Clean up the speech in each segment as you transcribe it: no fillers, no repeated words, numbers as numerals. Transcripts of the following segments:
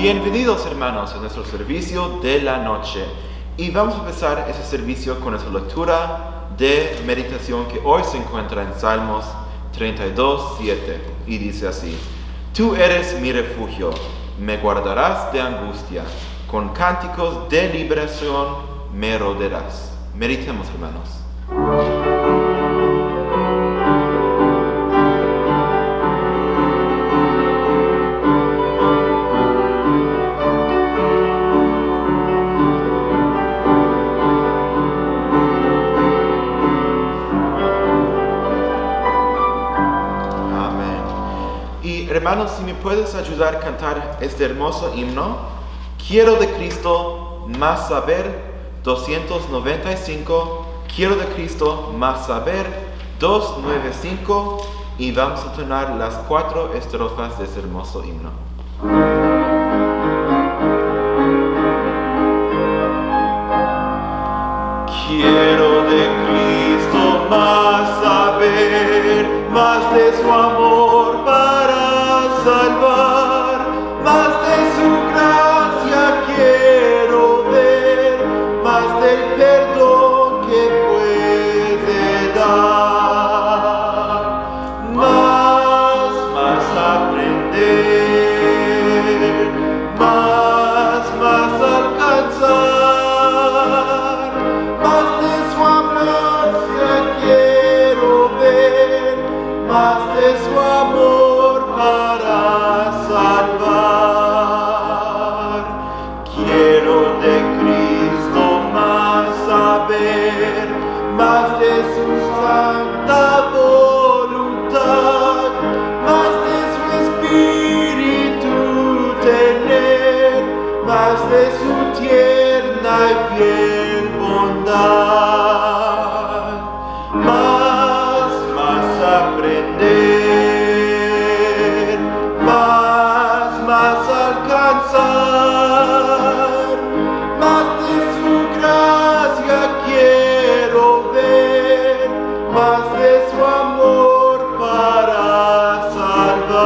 Bienvenidos hermanos a nuestro servicio de la noche y vamos a empezar ese servicio con nuestra lectura de meditación que hoy se encuentra en Salmos 32:7 y dice así: Tú eres mi refugio, me guardarás de angustia, con cánticos de liberación me rodearás. Meditemos hermanos. Hermanos, si me puedes ayudar a cantar este hermoso himno, Quiero de Cristo más saber, 295, Quiero de Cristo más saber, 295, y vamos a tonar las 4 estrofas de este hermoso himno. Quiero de Cristo más saber, más de su amor para salvar, más de su gracia quiero ver, más del perdón que puede dar, más aprender, más alcanzar, más de su amancia quiero ver, más de su amor para salvar. Quiero de Cristo más saber, más de su santa voluntad, más de su espíritu tener, más de su tierna y fiel bondad, más aprender, más alcanzar, más de su gracia quiero ver, más de su amor para salvar.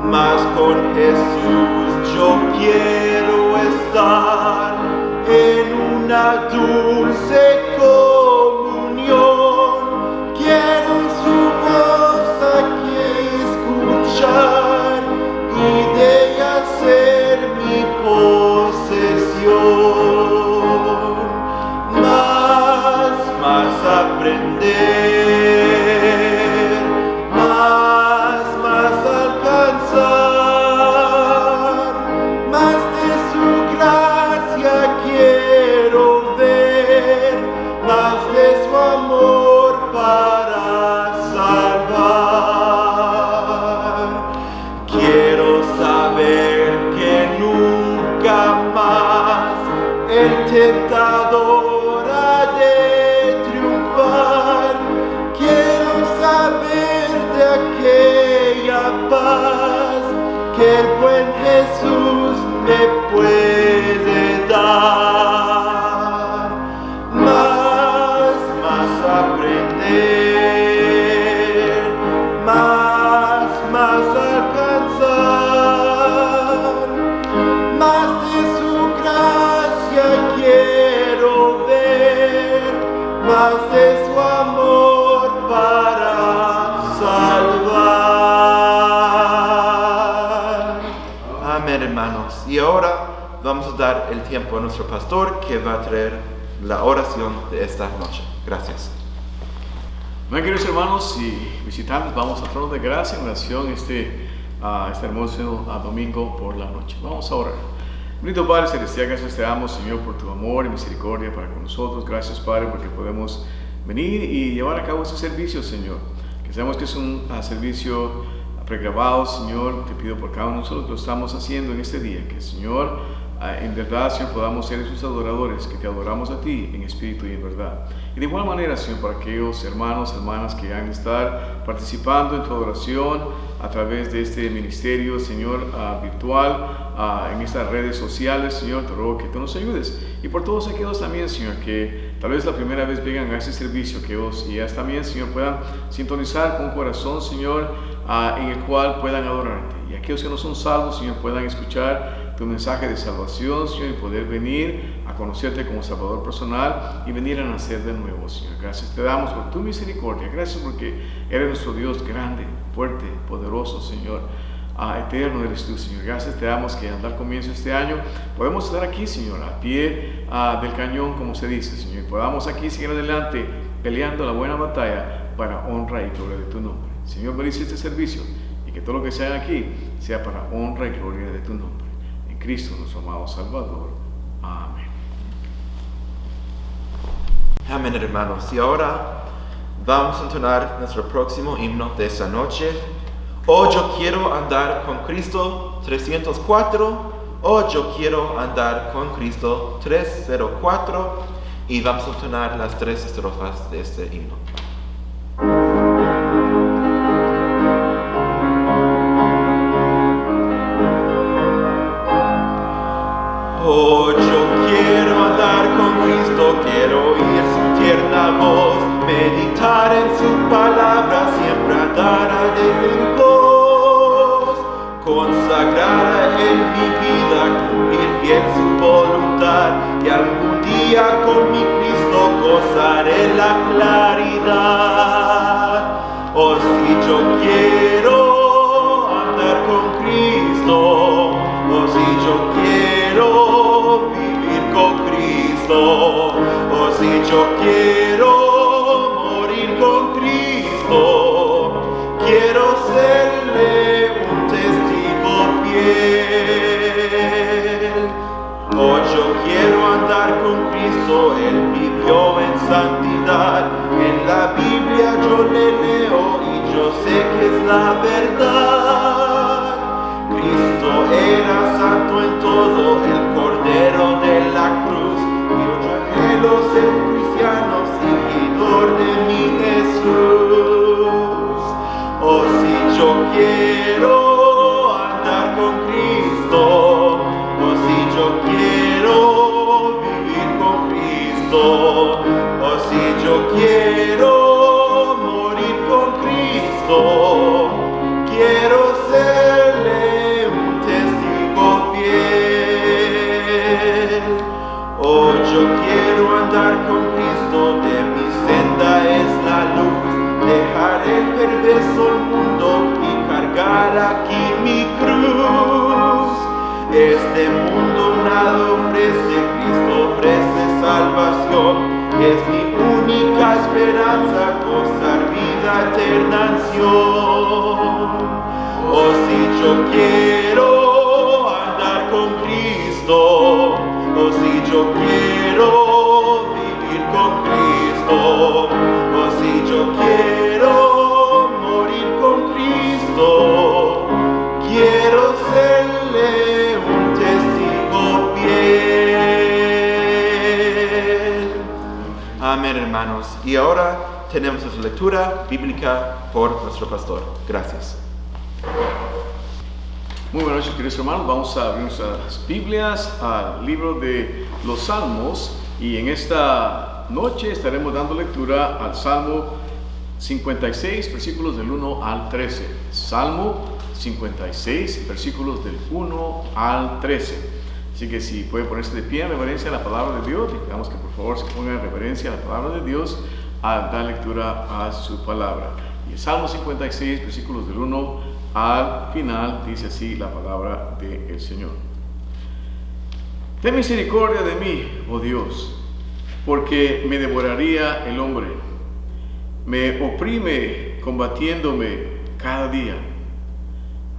Más con Jesús yo quiero estar en una dulce comunión, quiero su voz aquí escuchar y de ella ser mi posesión. Más aprender, más alcanzar, más de su gracia quiero ver, más de su amor para salvar. Quiero saber que nunca más el tentador ha de triunfar. Quiero saber de aquella paz que el buen Jesús me puede dar. Más aprender, más alcanzar, más de su gracia quiero ver, más de su amor para salvar. Amén, hermanos. Y ahora vamos a dar el tiempo a nuestro pastor que va a traer la oración de esta noche. Gracias. Bien, queridos hermanos y visitantes, vamos al trono de gracia en oración este hermoso domingo por la noche. Vamos a orar. Bendito Padre Celestial, gracias te damos, Señor, por tu amor y misericordia para con nosotros. Gracias, Padre, porque podemos venir y llevar a cabo este servicio, Señor. Que sabemos que es un servicio pregrabado, Señor. Te pido por cada uno de nosotros que lo estamos haciendo en este día. Que, Señor, en verdad, Señor, podamos ser esos adoradores que te adoramos a ti en espíritu y en verdad. Y de igual manera, Señor, para aquellos hermanos, hermanas que han de estar participando en tu adoración a través de este ministerio, Señor, virtual, en estas redes sociales, Señor, te ruego que tú nos ayudes. Y por todos aquellos también, Señor, que tal vez la primera vez vengan a este servicio, que ellos y ellas también, Señor, puedan sintonizar con corazón, Señor, en el cual puedan adorarte. Y aquellos que no son salvos, Señor, puedan escuchar tu mensaje de salvación, Señor, y poder venir a conocerte como Salvador personal y venir a nacer de nuevo, Señor. Gracias te damos por tu misericordia. Gracias porque eres nuestro Dios grande, fuerte, poderoso, Señor. Eterno eres tú, Señor. Gracias te damos que al dar comienzo este año podemos estar aquí, Señor, a pie del cañón, como se dice, Señor. Y podamos aquí seguir adelante peleando la buena batalla para honra y gloria de tu nombre. Señor, bendice este servicio y que todo lo que se haga aquí sea para honra y gloria de tu nombre. En Cristo, nuestro amado Salvador. Amén. Amén, hermanos. Y ahora vamos a entonar nuestro próximo himno de esta noche. Oh, yo quiero andar con Cristo, 304. Oh, yo quiero andar con Cristo, 304. Y vamos a entonar las 3 estrofas de este himno. Oh, yo quiero andar con Cristo, quiero oír su tierna voz, meditar en su palabra, siempre andar en pos, consagrar en mi vida, cumplir fiel su voluntad, y algún día con mi Cristo gozaré la claridad. Oh, si yo quiero andar con Cristo, oh, si yo quiero vivir con Cristo, oh, si yo quiero morir con Cristo, quiero serle un testigo fiel. Oh, yo quiero andar con Cristo, Él vivió en santidad, en la Biblia yo le leo y yo sé que es la verdad. Cristo era santo en todo, el Cordero de la cruz, y yo anhelo ser cristiano, seguidor de mi Jesús. Oh, si yo quiero andar con Cristo, oh, si yo quiero vivir con Cristo, oh, si yo quiero morir con Cristo, quiero serle un testigo fiel. Oh, yo quiero andar con Cristo, de mi senda es la luz, dejar el perverso mundo y cargar aquí mi cruz. Este mundo nada ofrece, Cristo ofrece salvación, es mi única esperanza, gozar vida eterna ansión. Oh, si yo quiero andar con Cristo, oh, si yo quiero vivir con Cristo, oh, si yo quiero morir con Cristo, quiero serle un testigo fiel. Amén, hermanos. Y ahora tenemos nuestra lectura bíblica por nuestro pastor. Gracias. Muy buenas noches, queridos hermanos. Vamos a abrir nuestras Biblias al libro de los Salmos y en esta noche estaremos dando lectura al Salmo 56, versículos del 1 al 13. Salmo 56, versículos del 1 al 13. Así que si puede ponerse de pie en reverencia a la palabra de Dios, le pedimos que por favor se ponga en reverencia a la palabra de Dios al dar lectura a su palabra. Y el Salmo 56, versículos del 1 al final, dice así la palabra del Señor. Ten misericordia de mí, oh Dios, porque me devoraría el hombre. Me oprime combatiéndome cada día.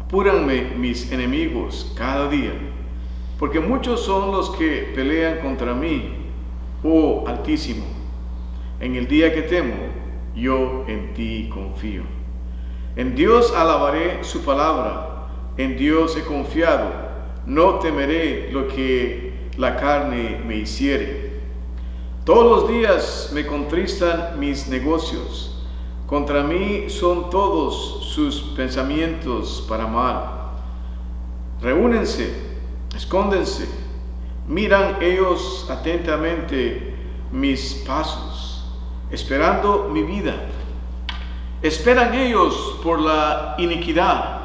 Apúranme mis enemigos cada día, porque muchos son los que pelean contra mí, oh Altísimo. En el día que temo, yo en ti confío. En Dios alabaré su palabra, en Dios he confiado, no temeré lo que la carne me hiciere. Todos los días me contristan mis negocios, contra mí son todos sus pensamientos para mal. Reúnense, escóndense, miran ellos atentamente mis pasos, esperando mi vida. ¿Esperan ellos por la iniquidad?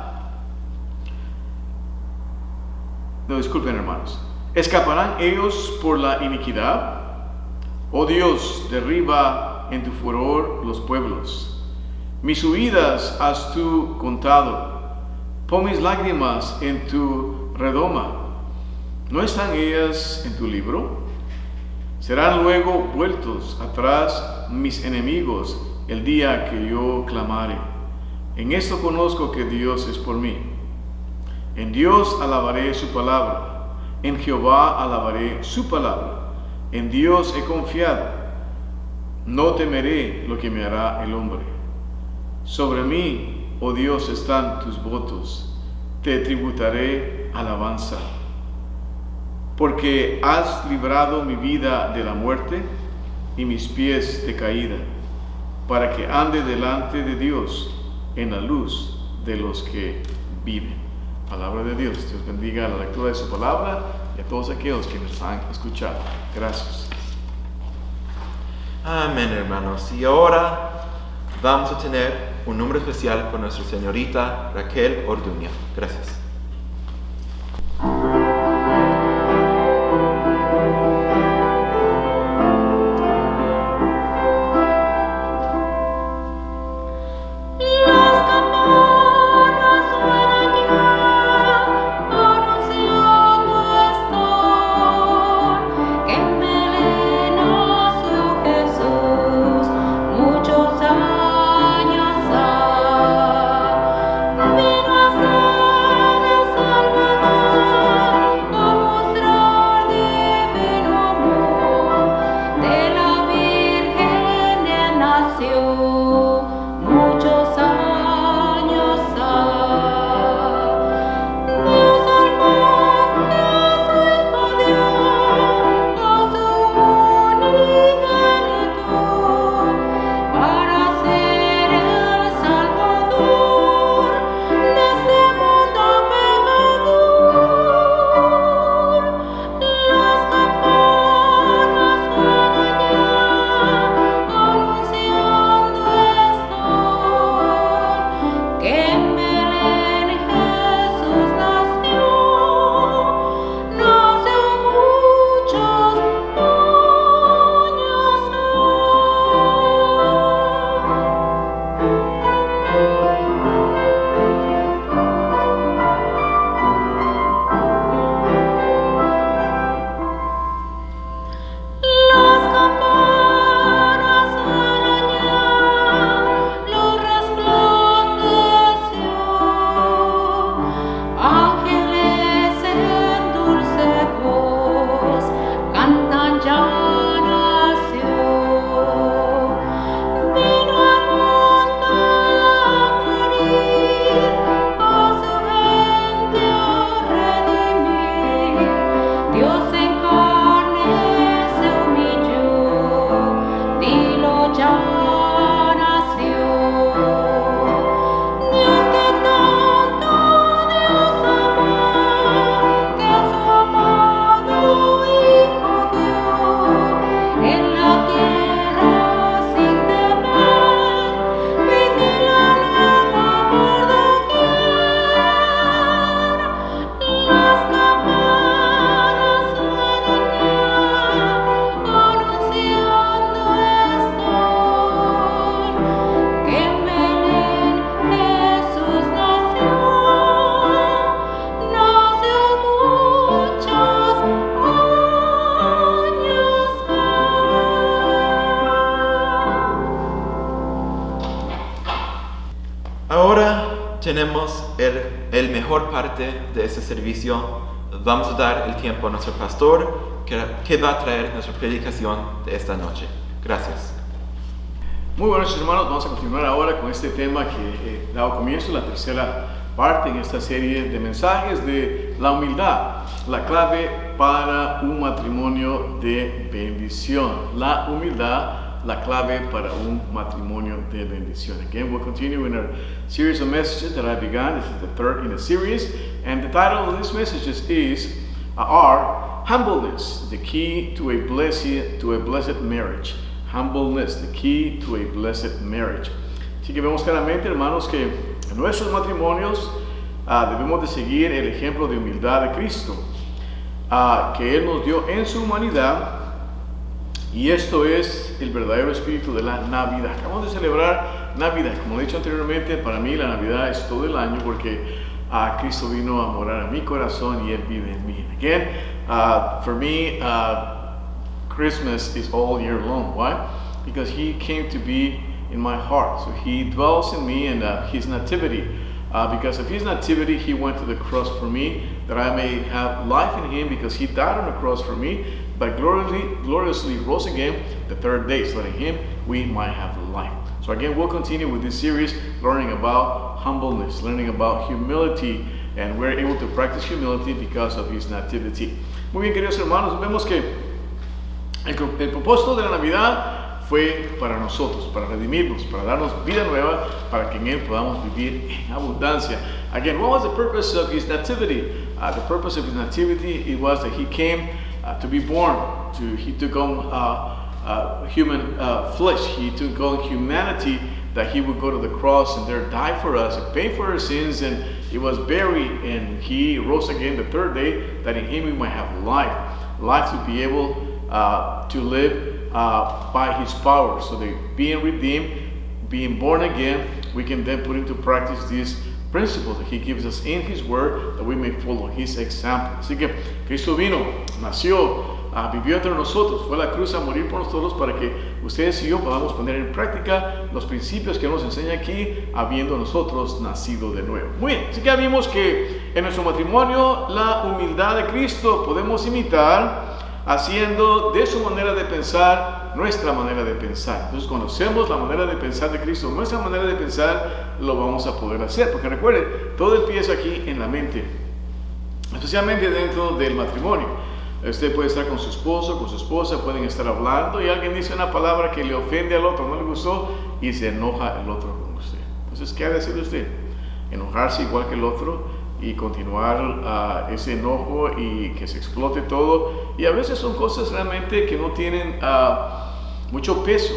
No, disculpen, hermanos. ¿Escaparán ellos por la iniquidad? Oh Dios, derriba en tu furor los pueblos. Mis huidas has tú contado. Pon mis lágrimas en tu redoma. ¿No están ellas en tu libro? Serán luego vueltos atrás mis enemigos el día que yo clamare. En esto conozco que Dios es por mí. En Dios alabaré su palabra. En Jehová alabaré su palabra. En Dios he confiado. No temeré lo que me hará el hombre. Sobre mí, oh Dios, están tus votos. Te tributaré alabanza. Porque has librado mi vida de la muerte y mis pies de caída, para que ande delante de Dios en la luz de los que viven. Palabra de Dios. Dios bendiga la lectura de su palabra y a todos aquellos que nos han escuchado. Gracias. Amén, hermanos. Y ahora vamos a tener un número especial con nuestra señorita Raquel Orduña. Gracias. tenemos el mejor parte de este servicio. Vamos a dar el tiempo a nuestro pastor que va a traer nuestra predicación de esta noche. Gracias. Muy buenos hermanos, vamos a continuar ahora con este tema que he dado comienzo, la tercera parte en esta serie de mensajes de la humildad, la clave para un matrimonio de bendición. La humildad, la clave para un matrimonio de bendición. Again, we'll continue in our series of messages that I began. This is the third in the series, and the title of these messages is Humbleness, the key to a blessed marriage. Humbleness, the key to a blessed marriage. Así que vemos claramente, hermanos, que en nuestros matrimonios debemos de seguir el ejemplo de humildad de Cristo, que Él nos dio en su humanidad, y esto es el verdadero espíritu de la Navidad. Acabamos de celebrar Navidad. Como he dicho anteriormente, para mí la Navidad es todo el año porque Cristo vino a morar en mi corazón y Él vive en mí. Again, for me, Christmas is all year long. Why? Because He came to be in my heart. So He dwells in me, and His nativity. Because of His nativity, He went to the cross for me, that I may have life in Him, because He died on the cross for me, but gloriously rose again the third day, so that in Him we might have life. So again, we'll continue with this series, learning about humbleness, learning about humility, and we're able to practice humility because of His nativity. Muy bien, queridos hermanos, vemos que el propósito de la Navidad fue para nosotros, para redimirnos, para darnos vida nueva, para que en Él podamos vivir en abundancia. Again, what was the purpose of His nativity? The purpose of His nativity, it was that He came to be born. He took on human flesh. He took on humanity, that He would go to the cross and there die for us and pay for our sins, and He was buried, and He rose again the third day, that in Him we might have life to be able to live by His power. So that being redeemed, being born again, we can then put into practice these principles that He gives us in His Word, that we may follow His example. Así que Cristo vino, nació, vivió entre nosotros, fue a la cruz a morir por nosotros para que ustedes y yo podamos poner en práctica los principios que nos enseña aquí, habiendo nosotros nacido de nuevo. Muy bien, así que ya vimos que en nuestro matrimonio la humildad de Cristo podemos imitar, haciendo de su manera de pensar nuestra manera de pensar. Entonces, conocemos la manera de pensar de Cristo, nuestra manera de pensar, lo vamos a poder hacer. Porque recuerden, todo empieza aquí en la mente, especialmente dentro del matrimonio. Usted puede estar con su esposo, con su esposa, pueden estar hablando y alguien dice una palabra que le ofende al otro, no le gustó, y se enoja el otro con usted. Entonces, ¿qué ha de hacer usted? Enojarse igual que el otro y continuar ese enojo y que se explote todo. Y a veces son cosas realmente que no tienen mucho peso,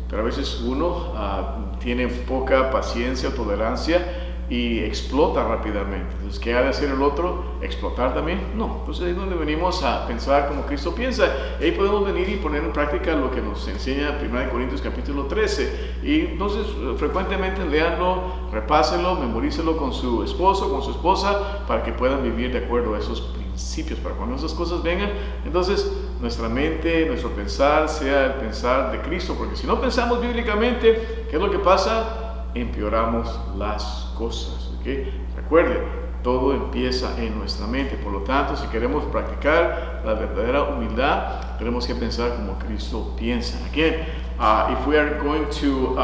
pero a veces uno tiene poca paciencia o tolerancia y explota rápidamente. Entonces, ¿qué ha de hacer el otro? ¿Explotar también? No. Entonces ahí es donde venimos a pensar como Cristo piensa. Ahí podemos venir y poner en práctica lo que nos enseña 1 Corintios capítulo 13. Y entonces frecuentemente leanlo, repásenlo, memorícelo con su esposo, con su esposa, para que puedan vivir de acuerdo a esos principios, para cuando esas cosas vengan, entonces nuestra mente, nuestro pensar sea el pensar de Cristo. Porque si no pensamos bíblicamente, ¿qué es lo que pasa? Empeoramos las cosas, ¿okay? Recuerde, todo empieza en nuestra mente. Por lo tanto, si queremos practicar la verdadera humildad, tenemos que pensar como Cristo piensa. Again, if we are going to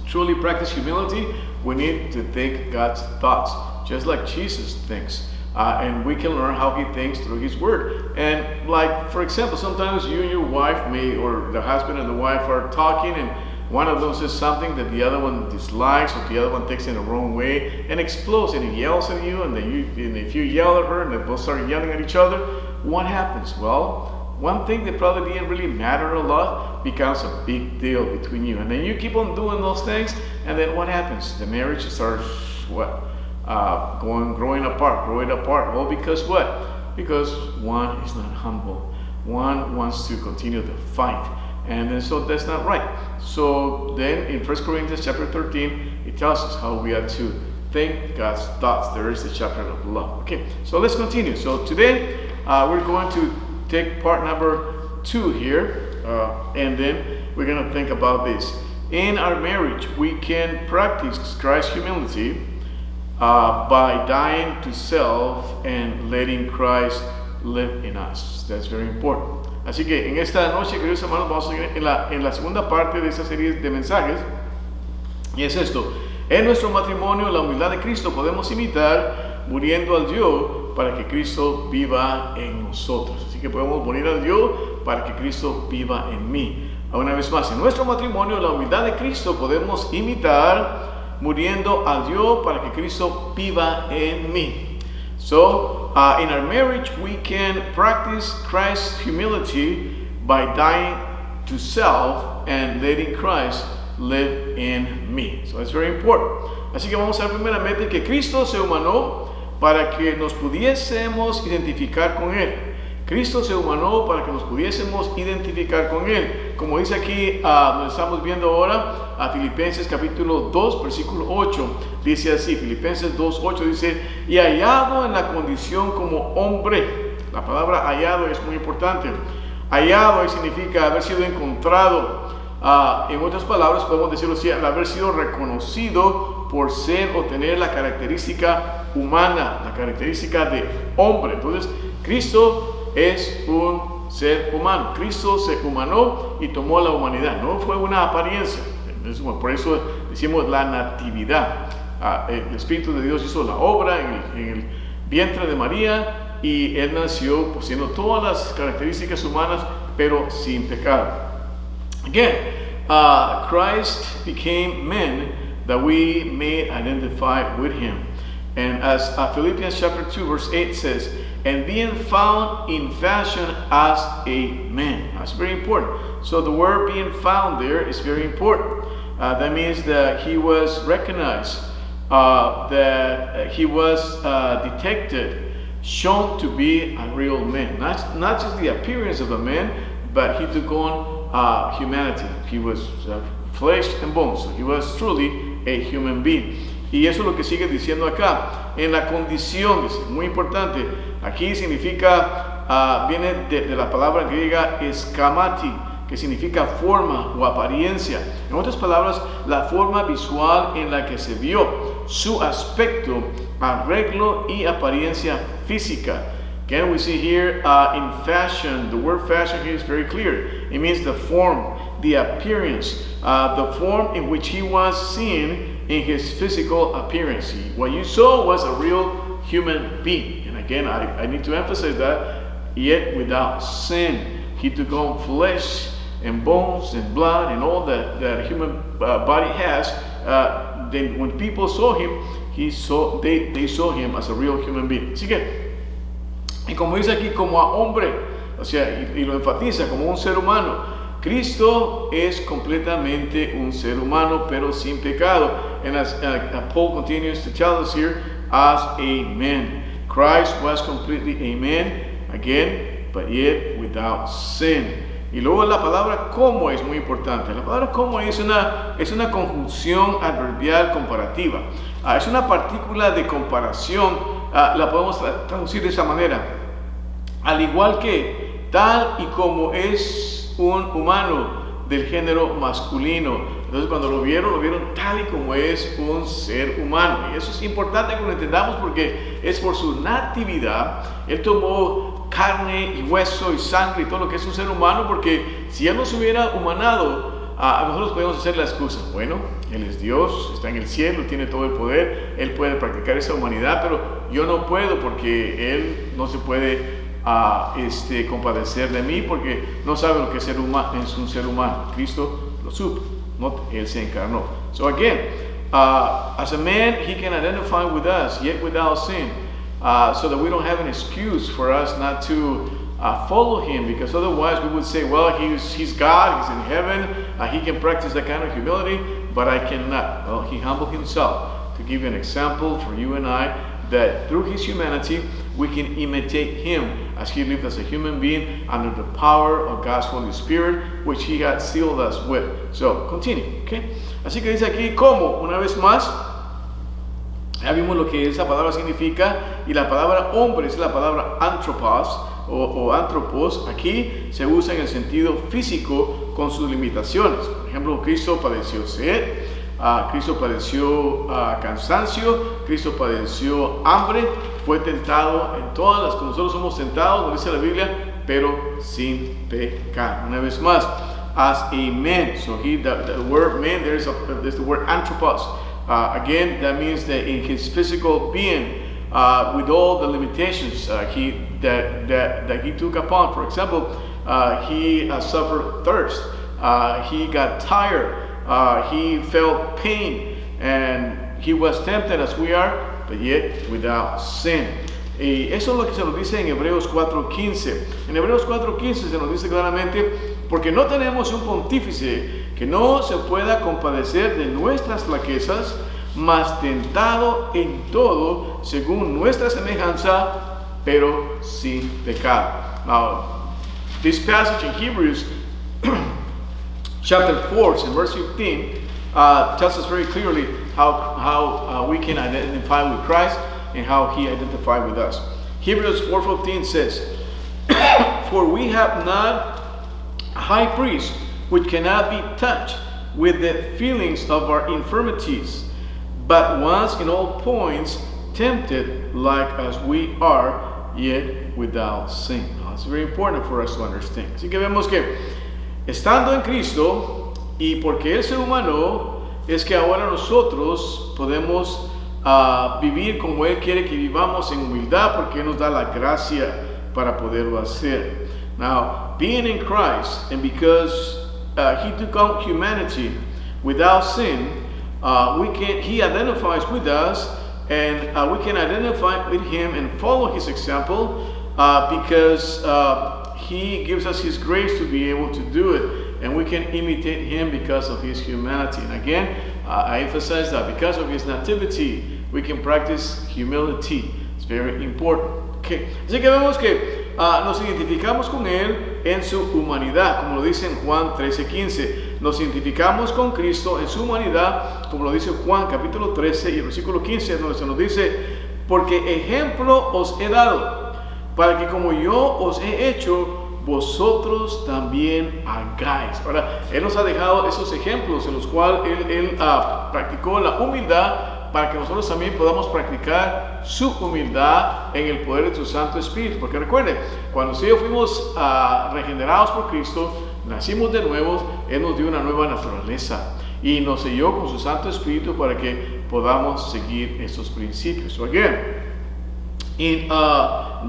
truly practice humility, we need to think God's thoughts, just like Jesus thinks. And we can learn how He thinks through His Word. And like, for example, sometimes you and your wife may, or the husband and the wife are talking, and one of them says something that the other one dislikes, or the other one takes it in the wrong way and explodes, and he yells at you, and if you yell at her and they both start yelling at each other, what happens? Well, one thing that probably didn't really matter a lot becomes a big deal between you. And then you keep on doing those things, and then what happens? The marriage starts growing apart. All because what? Because one is not humble. One wants to continue the fight. And then, so that's not right. So then in 1 Corinthians chapter 13, it tells us how we are to think God's thoughts. There is the chapter of love. Okay, so let's continue. So today we're going to take part number 2 here, and then we're going to think about this. In our marriage, we can practice Christ's humility by dying to self and letting Christ live in us. That's very important. Así que en esta noche, queridos hermanos, vamos a seguir en la segunda parte de esta serie de mensajes. Y es esto: en nuestro matrimonio, la humildad de Cristo podemos imitar muriendo al yo para que Cristo viva en nosotros. Así que podemos morir al yo para que Cristo viva en mí. Una vez más, en nuestro matrimonio, la humildad de Cristo podemos imitar muriendo al yo para que Cristo viva en mí. So, in our marriage, we can practice Christ's humility by dying to self and letting Christ live in me. So that's very important. Así que vamos a ver primeramente que Cristo se humanó para que nos pudiésemos identificar con Él. Cristo se humanó para que nos pudiésemos identificar con Él. Como dice aquí, nos estamos viendo ahora a Filipenses capítulo 2, versículo 8. Dice así, Filipenses 2, 8 dice, y hallado en la condición como hombre. La palabra hallado es muy importante. Hallado ahí significa haber sido encontrado. En otras palabras, podemos decirlo así, al haber sido reconocido por ser o tener la característica humana, la característica de hombre. Entonces, Cristo es un ser humano. Cristo se humanó y tomó la humanidad. No fue una apariencia. Por eso decimos la natividad. El Espíritu de Dios hizo la obra en el vientre de María y Él nació poseyendo todas las características humanas, pero sin pecado. Again, Christ became man that we may identify with Him. And as Philippians chapter 2 verse 8 says, and being found in fashion as a man. That's very important. So the word being found there is very important. That means that He was recognized, that He was detected, shown to be a real man. Not just the appearance of a man, but He took on humanity. He was flesh and bones. So He was truly a human being. Y eso es lo que sigue diciendo acá. En la condición, dice, muy importante. Aquí significa, viene de la palabra griega eskamati, que significa forma o apariencia. En otras palabras, la forma visual en la que se vio, su aspecto, arreglo y apariencia física. Again, we see here in fashion, the word fashion here is very clear. It means the form, the appearance, the form in which He was seen in His physical appearance. What you saw was a real human being. And again, I need to emphasize that, yet without sin. He took on flesh and bones and blood and all that a human body has. Then when people saw Him, they saw Him as a real human being. Así que, y como dice aquí, como a hombre, o sea, y lo enfatiza como un ser humano. Cristo es completamente un ser humano, pero sin pecado. And as Paul continues to tell us here, as a man. Christ was completely a man, again, but yet without sin. Y luego la palabra como es muy importante. La palabra como es una conjunción adverbial comparativa. Es una partícula de comparación. La podemos traducir de esa manera. Al igual que tal y como es un humano del género masculino. Entonces cuando lo vieron tal y como es un ser humano. Y eso es importante que lo entendamos porque es por su natividad. Él tomó carne y hueso y sangre y todo lo que es un ser humano, porque si Él no se hubiera humanado, nosotros podemos hacer la excusa. Bueno, Él es Dios, está en el cielo, tiene todo el poder, Él puede practicar esa humanidad, pero yo no puedo porque Él no se puede compadecer de mí porque no sabe lo que es un ser humano. Cristo lo supo, no, Él se encarnó. So again, as a man, He can identify with us, yet without sin, so that we don't have an excuse for us not to follow Him, because otherwise we would say, well, He's God, He's in heaven, He can practice that kind of humility, but I cannot. Well, He humbled Himself to give you an example for you and I, that through His humanity, we can imitate Him as He lived as a human being under the power of God's Holy Spirit, which He had sealed us with. So, continue, okay? Así que dice aquí, ¿cómo? Una vez más, ya vimos lo que esa palabra significa, y la palabra hombre es la palabra anthropos, o anthropos. Aquí se usa en el sentido físico con sus limitaciones. Por ejemplo, Cristo padeció sed, Cristo padeció cansancio, Cristo padeció hambre, fue tentado en todas las que nosotros somos tentados, como dice la Biblia, pero sin pecado. Una vez más, as a man. So the word man, there's the word anthropos. Again, that means that in His physical being, with all the limitations that he took upon. For example, he suffered thirst. He got tired. He felt pain, and He was tempted as we are, but yet without sin. Y eso es lo que se nos dice en Hebreos 4:15. En Hebreos 4:15 se nos dice claramente, porque no tenemos un pontífice que no se pueda compadecer de nuestras flaquezas, mas tentado en todo según nuestra semejanza, pero sin pecado. Now, this passage in Hebrews chapter 4 and verse 15 tells us very clearly how we can identify with Christ and how he identified with us. Hebrews 4:15 says, "For we have not a high priest which cannot be touched with the feelings of our infirmities, but was in all points tempted like as we are, yet without sin." Now, it's very important for us to understand. Así que vemos que estando en Cristo y porque Él se humanó, es que ahora nosotros podemos vivir como Él quiere que vivamos en humildad, porque Él nos da la gracia para poderlo hacer. Now, being in Christ, and because He took on humanity without sin, He identifies with us, and we can identify with Him and follow His example, because He gives us His grace to be able to do it, and we can imitate Him because of His humanity. And again, I emphasize that because of His nativity, we can practice humility. It's very important. Okay. Así que vemos que nos identificamos con Él en su humanidad, como lo dice en Juan 13:15. Nos identificamos con Cristo en su humanidad, como lo dice Juan capítulo 13 y el versículo 15, donde se nos dice: "Porque ejemplo os he dado, para que como yo os he hecho, vosotros también hagáis." Ahora, Él nos ha dejado esos ejemplos en los cuales Él practicó la humildad, para que nosotros también podamos practicar su humildad en el poder de su Santo Espíritu. Porque recuerden, cuando nosotros fuimos regenerados por Cristo, nacimos de nuevo, Él nos dio una nueva naturaleza y nos selló con su Santo Espíritu para que podamos seguir estos principios. So again, in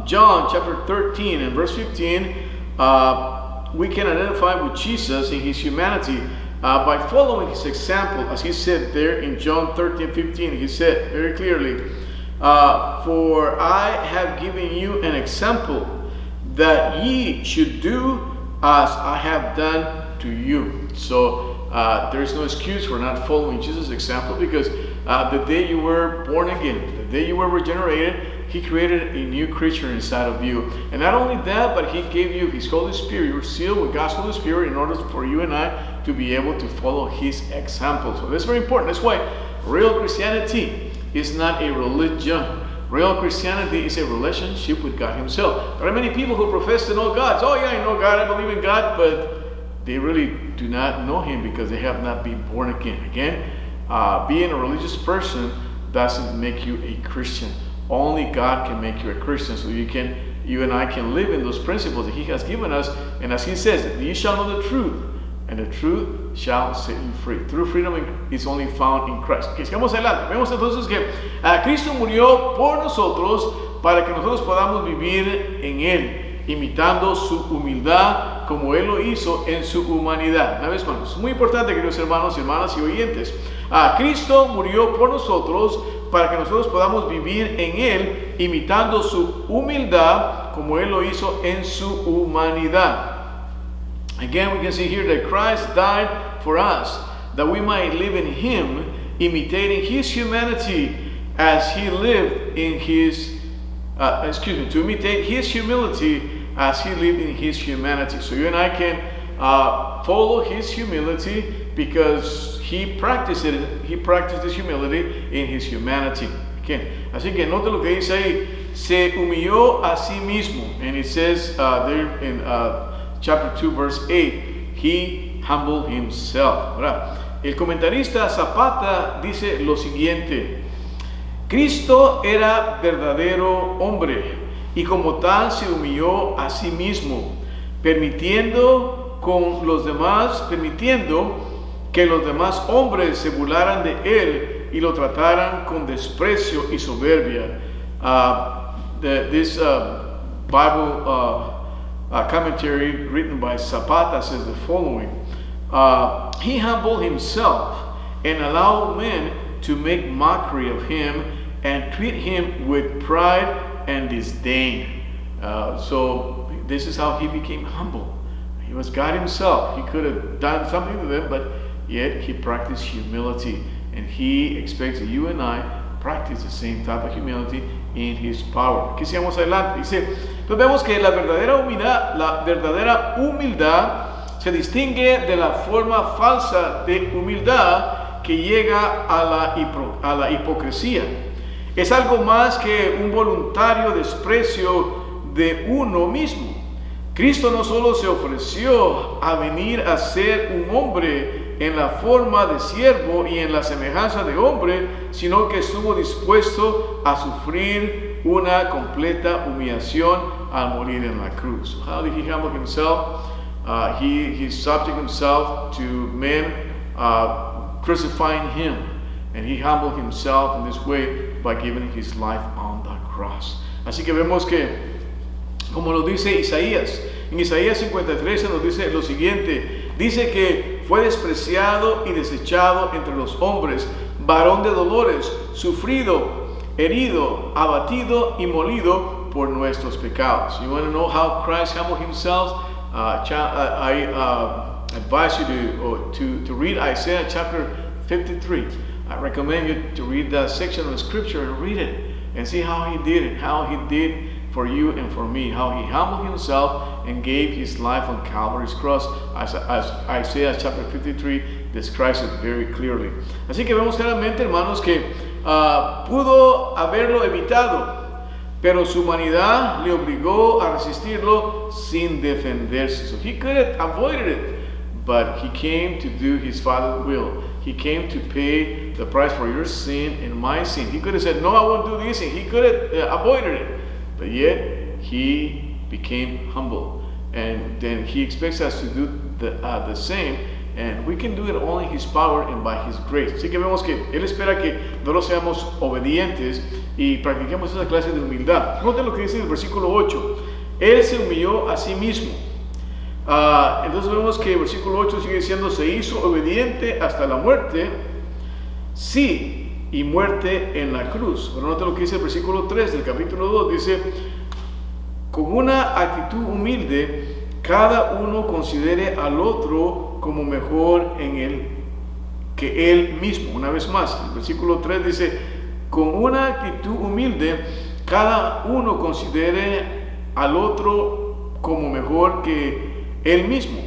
John chapter 13 and verse 15, we can identify with Jesus in His humanity by following His example. As He said there in John 13:15, He said very clearly, "For I have given you an example, that ye should do as I have done to you." So there is no excuse for not following Jesus' example, because the day you were born again, the day you were regenerated, He created a new creature inside of you. And not only that, but He gave you His Holy Spirit. You were sealed with God's Holy Spirit in order for you and I to be able to follow His example. So that's very important. That's why real Christianity is not a religion. Real Christianity is a relationship with God Himself. There are many people who profess to know God. Oh yeah, I know God, I believe in God, but they really do not know Him because they have not been born again. Again, being a religious person doesn't make you a Christian. Only God can make you a Christian, so you and I can live in those principles that He has given us. And as He says, "You shall know the truth, and the truth shall set you free." True freedom is only found in Christ. Okay, sigamos adelante. Vemos entonces que Cristo murió por nosotros para que nosotros podamos vivir en Él, imitando su humildad como Él lo hizo en su humanidad. Una vez más, es muy importante, queridos hermanos, hermanas y oyentes. Cristo murió por nosotros para que nosotros podamos vivir en Él, imitando su humildad como Él lo hizo en su humanidad. Again, we can see here that Christ died for us, that we might live in Him, imitating His humanity as He lived in His, to imitate His humility as He lived in His humanity. So you and I can follow His humility because He practiced His humility in His humanity. Okay. Así que note lo que dice ahí: se humilló a sí mismo. And it says there in chapter 2 verse 8, He humbled Himself. Ahora, el comentarista Zapata dice lo siguiente: Cristo era verdadero hombre y como tal se humilló a sí mismo, permitiendo que los demás hombres se burlaran de Él y lo trataran con desprecio y soberbia. This Bible commentary written by Zapata says the following: He humbled Himself and allowed men to make mockery of Him and treat Him with pride and disdain. So this is how He became humble. He He was God himself. He could have done something to them, but yet he practiced humility. And he expects that you and I practice the same type of humility in his power. Aquí sigamos adelante. Dice, entonces vemos que la verdadera humildad se distingue de la forma falsa de humildad que llega a la hipocresía. Es algo más que un voluntario desprecio de uno mismo. Cristo no solo se ofreció a venir a ser un hombre en la forma de siervo y en la semejanza de hombre, sino que estuvo dispuesto a sufrir una completa humillación al morir en la cruz. How did he humble himself? He subjected himself to men crucifying him, and he humbled himself in this way by giving his life on the cross. Así que vemos que, como lo dice Isaías, en Isaías 53 se nos dice lo siguiente, dice que fue despreciado y desechado entre los hombres, varón de dolores, sufrido, herido, abatido y molido por nuestros pecados. You want to know how Christ humbled himself? I advise you to read Isaiah chapter 53. I recommend you to read that section of scripture and read it and see how he did it, how he did for you and for me, how he humbled himself and gave his life on Calvary's cross, as Isaiah chapter 53 describes it very clearly. Así que vemos claramente, hermanos, que pudo haberlo evitado, pero su humanidad le obligó a resistirlo sin defenderse. So he could have avoided it, but he came to do his Father's will. He came to pay the price for your sin and my sin. He could have said, no, I won't do this, and he could have avoided it. But yet, he became humble. And then he expects us to do the same. And we can do it only in his power and by his grace. Así que vemos que él espera que nosotros seamos obedientes y practiquemos esa clase de humildad. Noten lo que dice en el versículo 8. Él se humilló a sí mismo. Entonces vemos que el versículo 8 sigue diciendo, se hizo obediente hasta la muerte, sí, y muerte en la cruz. Pero noten lo que dice el versículo 3 del capítulo 2, dice, con una actitud humilde, cada uno considere al otro como mejor en él que él mismo. Una vez más, el versículo 3 dice, con una actitud humilde, cada uno considere al otro como mejor que él mismo.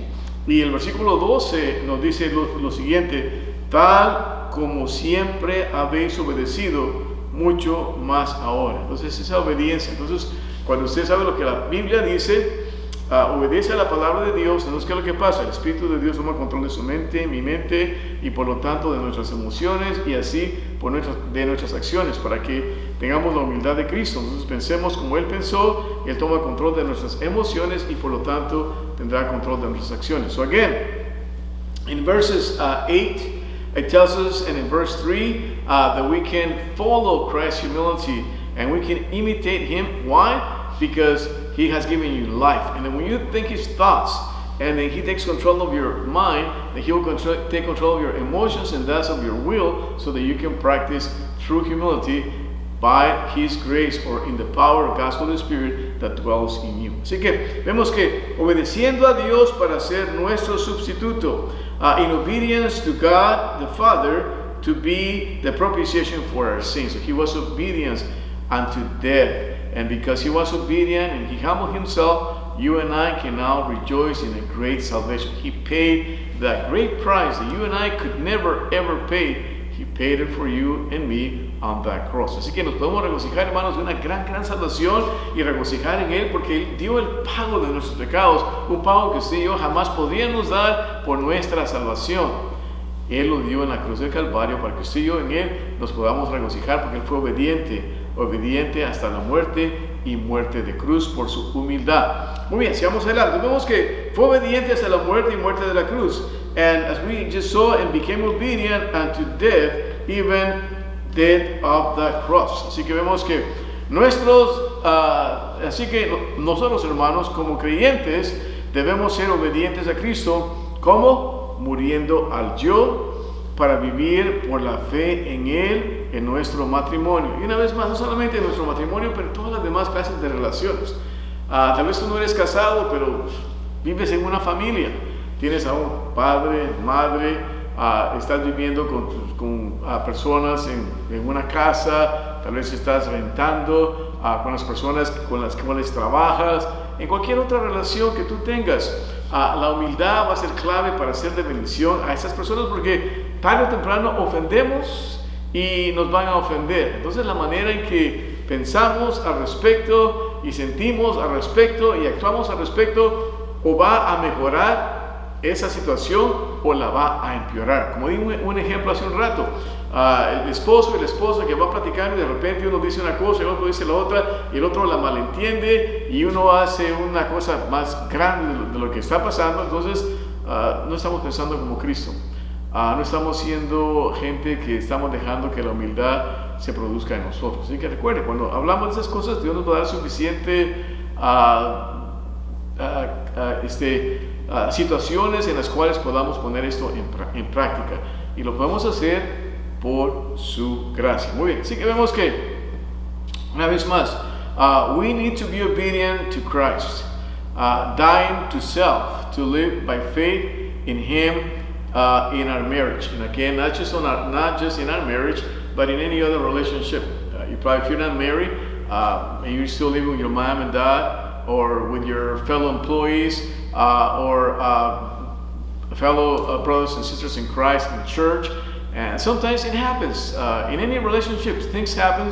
Y el versículo 12 nos dice lo siguiente, tal como siempre habéis obedecido, mucho más ahora. Entonces esa obediencia, entonces cuando usted sabe lo que la Biblia dice, obedece a la palabra de Dios, entonces ¿qué es lo que pasa? El Espíritu de Dios toma control de su mente, mi mente, y por lo tanto de nuestras emociones y así de nuestras acciones, para que tengamos la humildad de Cristo. Entonces pensemos como Él pensó, Él toma control de nuestras emociones y por lo tanto tendrá control de nuestras acciones. So again, in verses 8, it tells us, and in verse 3, that we can follow Christ's humility and we can imitate Him. Why? Because He has given you life. And then when you think His thoughts, and then He takes control of your mind, then He will take control of your emotions and thus of your will, so that you can practice true humility by His grace or in the power of God's Holy Spirit that dwells in you. Así que vemos que obedeciendo a Dios para ser nuestro sustituto, in obedience to God the Father to be the propitiation for our sins. So He was obedient unto death. And because He was obedient and He humbled Himself, you and I can now rejoice in a great salvation. He paid that great price that you and I could never ever pay. He paid it for you and me on that cross. Así que nos podemos regocijar, hermanos, de una gran salvación y regocijar en Él porque Él dio el pago de nuestros pecados, un pago que usted y yo jamás podríamos dar por nuestra salvación. Él lo dio en la cruz del Calvario para que usted y yo en Él nos podamos regocijar porque Él fue obediente hasta la muerte y muerte de cruz por su humildad. Muy bien, sigamos adelante. Vemos que fue obediente hasta la muerte y muerte de la cruz. And as we just saw, and became obedient unto death, even death of the cross. Así que vemos que nosotros, hermanos, como creyentes, debemos ser obedientes a Cristo, como muriendo al yo, para vivir por la fe en Él, en nuestro matrimonio. Y una vez más, no solamente en nuestro matrimonio, pero en todas las demás clases de relaciones. Tal vez tú no eres casado, pero Vives en una familia, tienes a un padre, madre, estás viviendo con personas en una casa, tal vez estás rentando con las personas con las cuales trabajas, en cualquier otra relación que tú tengas. La humildad va a ser clave para ser de bendición a esas personas, porque tarde o temprano ofendemos y nos van a ofender. Entonces la manera en que pensamos al respecto y sentimos al respecto y actuamos al respecto o va a mejorar esa situación o la va a empeorar. Como di un ejemplo hace un rato, el esposo y la esposa que va platicando y de repente uno dice una cosa y el otro dice la otra y el otro la malentiende y uno hace una cosa más grande de lo que está pasando. Entonces no estamos pensando como Cristo, no estamos siendo gente que estamos dejando que la humildad se produzca en nosotros. Así que recuerde, cuando hablamos de esas cosas, Dios nos va a dar suficiente situaciones en las cuales podamos poner esto en práctica, y lo podemos hacer por su gracia. Muy bien, así que vemos que una vez más, we need to be obedient to Christ, dying to self, to live by faith in Him in our marriage. And again, not just in our marriage, but in any other relationship. If you're not married, and you're still living with your mom and dad, or with your fellow employees, or fellow brothers and sisters in Christ in church. And sometimes it happens. In any relationships, things happen.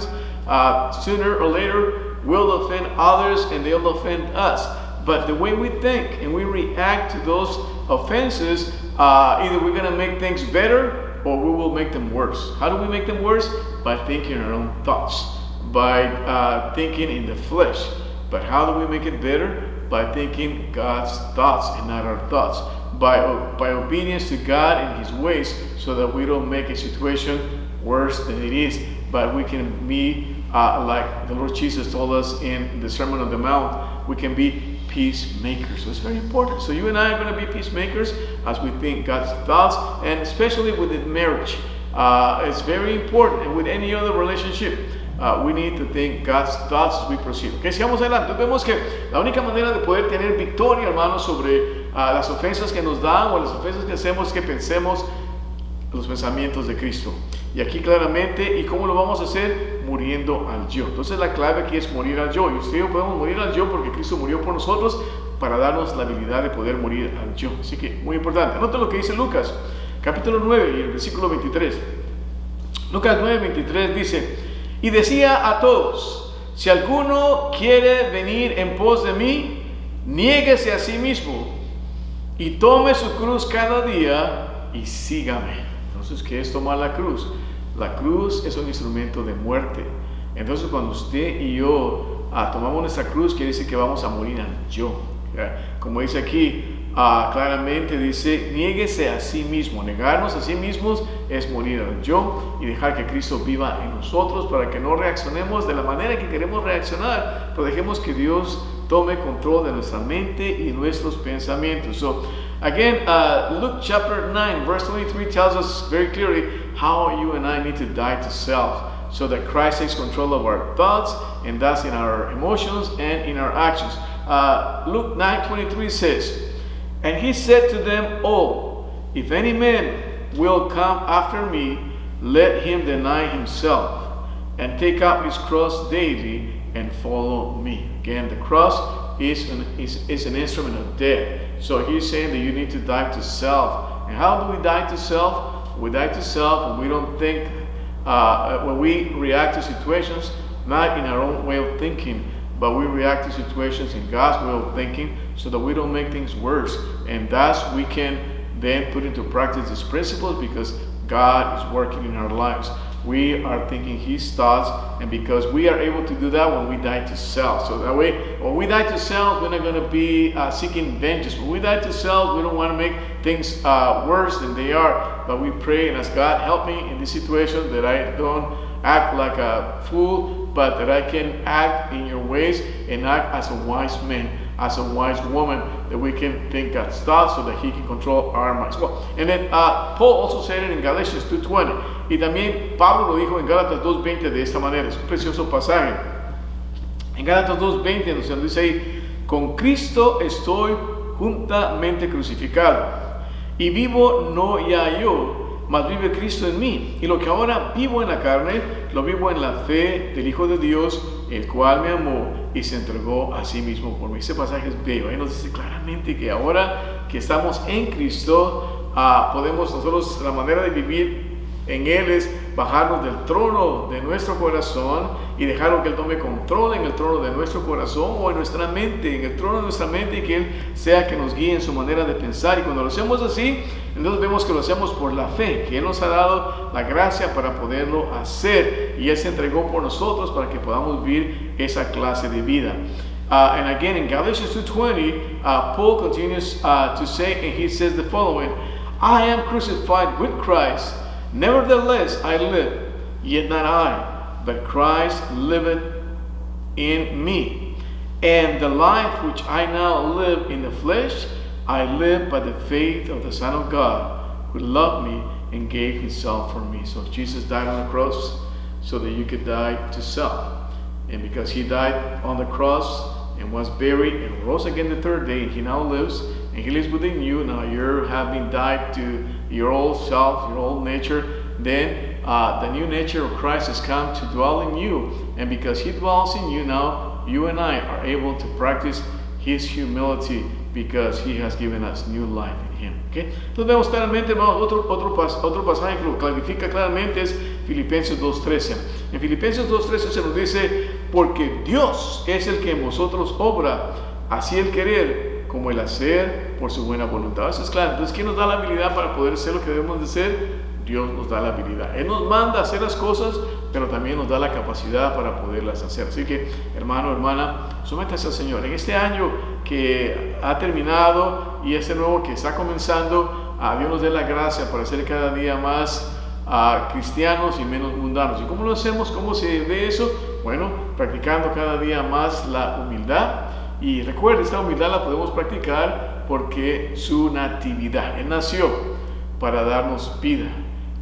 Sooner or later, we'll offend others and they'll offend us. But the way we think and we react to those offenses, either we're going to make things better or we will make them worse. How do we make them worse? By thinking our own thoughts, by thinking in the flesh. But how do we make it better? By thinking God's thoughts and not our thoughts. By obedience to God and His ways, so that we don't make a situation worse than it is, but we can be like the Lord Jesus told us in the Sermon on the Mount, we can be peacemakers. So it's very important. So you and I are going to be peacemakers as we think God's thoughts, and especially within marriage. It's very important, and with any other relationship. We need to think God's thoughts as we proceed. Okay, sigamos adelante. Vemos que la única manera de poder tener victoria, hermanos, sobre las ofensas que nos dan o las ofensas que hacemos es que pensemos los pensamientos de Cristo. Y aquí claramente, ¿y cómo lo vamos a hacer? Muriendo al yo. Entonces la clave aquí es morir al yo. Y usted y yo podemos morir al yo porque Cristo murió por nosotros para darnos la habilidad de poder morir al yo. Así que muy importante. Nota lo que dice Lucas, capítulo 9 y el versículo 23. Lucas 9, 23 dice: y decía a todos, si alguno quiere venir en pos de mí, niéguese a sí mismo y tome su cruz cada día y sígame. Entonces, ¿qué es tomar la cruz? La cruz es un instrumento de muerte. Entonces, cuando usted y yo tomamos nuestra cruz, quiere decir que vamos a morir al yo. Como dice aquí, claramente dice, niéguese a sí mismo. Negarnos a sí mismos es morir al yo y dejar que Cristo viva en nosotros, para que no reaccionemos de la manera que queremos reaccionar, pero dejemos que Dios tome control de nuestra mente y nuestros pensamientos. So again, Luke chapter 9 verse 23 tells us very clearly how you and I need to die to self, so that Christ takes control of our thoughts, and that's in our emotions and in our actions. Luke 9:23 says, and he said to them all, if any man will come after me, let him deny himself and take up his cross daily and follow me. Again, the cross is an instrument of death. So he's saying that you need to die to self. And how do we die to self? We die to self when we don't think, when we react to situations not in our own way of thinking, but we react to situations in God's way of thinking, so that we don't make things worse. And thus we can then put into practice these principles, because God is working in our lives. We are thinking His thoughts, and because we are able to do that when we die to self. So that way, when we die to self, we're not going to be seeking vengeance. When we die to self, we don't want to make things worse than they are, but we pray and ask God, help me in this situation, that I don't act like a fool, but that I can act in your ways and act as a wise man, as a wise woman, that we can think God's thoughts so that He can control our minds. Well, and then Paul also said it in Galatians 2:20, y también Pablo lo dijo en Gálatas 2:20 de esta manera. Es un precioso pasaje. En Gálatas 2:20 nos dice ahí, con Cristo estoy juntamente crucificado. Y vivo no ya yo, mas vive Cristo en mí. Y lo que ahora vivo en la carne, lo vivo en la fe del Hijo de Dios, el cual me amó y se entregó a sí mismo por mí. Este pasaje es bello. Ahí nos dice claramente que ahora que estamos en Cristo, podemos nosotros, la manera de vivir en Él es bajarnos del trono de nuestro corazón y dejarlo que Él tome control en el trono de nuestro corazón o en nuestra mente, en el trono de nuestra mente, y que Él sea que nos guíe en su manera de pensar. Y cuando lo hacemos así, entonces vemos que lo hacemos por la fe, que Él nos ha dado la gracia para poderlo hacer, y Él se entregó por nosotros para que podamos vivir esa clase de vida. And again, in Galatians 2:20, Paul continues to say, and he says the following: I am crucified with Christ. Nevertheless, I live, yet not I, but Christ liveth in me. And the life which I now live in the flesh, I live by the faith of the Son of God, who loved me and gave himself for me. So Jesus died on the cross so that you could die to self. And because he died on the cross and was buried and rose again the third day, and he now lives, and he lives within you. Now you have been died to your old self, your old nature. Then the new nature of Christ has come to dwell in you. And because he dwells in you, now you and I are able to practice his humility, because he has given us new life in him. Okay? Entonces vemos claramente, hermanos, otro pasaje que lo clarifica claramente es Filipenses 2:13. En Filipenses 2:13 se nos dice: porque Dios es el que en vosotros obra, así el querer como el hacer por su buena voluntad. Eso es claro. Entonces, ¿quién nos da la habilidad para poder hacer lo que debemos de hacer? Dios nos da la habilidad. Él nos manda a hacer las cosas, pero también nos da la capacidad para poderlas hacer. Así que, hermano, hermana, sométase al Señor. En este año que ha terminado y este nuevo que está comenzando, Dios nos dé la gracia para ser cada día más cristianos y menos mundanos. ¿Y cómo lo hacemos? ¿Cómo se ve eso? Bueno, practicando cada día más la humildad. Y recuerde, esta humildad la podemos practicar porque su natividad, Él nació para darnos vida,